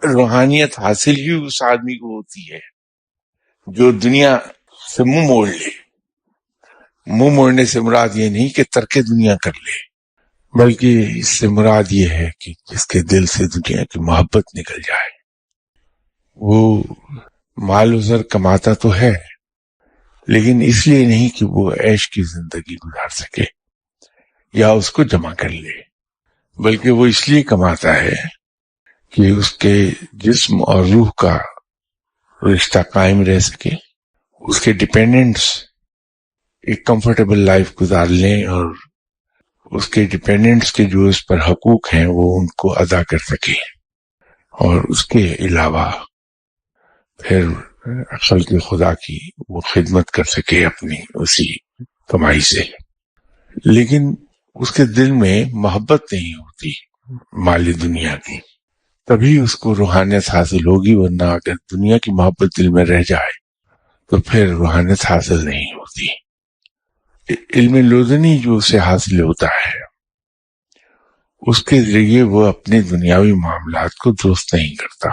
روحانیت حاصل ہی اس آدمی کو ہوتی ہے جو دنیا سے منہ موڑ لے. منہ موڑنے سے مراد یہ نہیں کہ ترک دنیا کر لے، بلکہ اس سے مراد یہ ہے کہ جس کے دل سے دنیا کی محبت نکل جائے. وہ مال و زر کماتا تو ہے، لیکن اس لیے نہیں کہ وہ عیش کی زندگی گزار سکے یا اس کو جمع کر لے، بلکہ وہ اس لیے کماتا ہے کہ اس کے جسم اور روح کا رشتہ قائم رہ سکے، اس کے ڈیپینڈنٹس ایک کمفرٹیبل لائف گزار لیں اور اس کے ڈیپینڈنٹس کے جو اس پر حقوق ہیں وہ ان کو ادا کر سکے، اور اس کے علاوہ پھر خلق خدا کی وہ خدمت کر سکے اپنی اسی کمائی سے. لیکن اس کے دل میں محبت نہیں ہوتی مالی دنیا کی، تبھی اس کو روحانیت حاصل ہوگی، ورنہ اگر دنیا کی محبت دل میں رہ جائے تو پھر روحانیت حاصل نہیں ہوتی. علم لدنی جو اسے حاصل ہوتا ہے اس کے ذریعے وہ اپنے دنیاوی معاملات کو درست نہیں کرتا،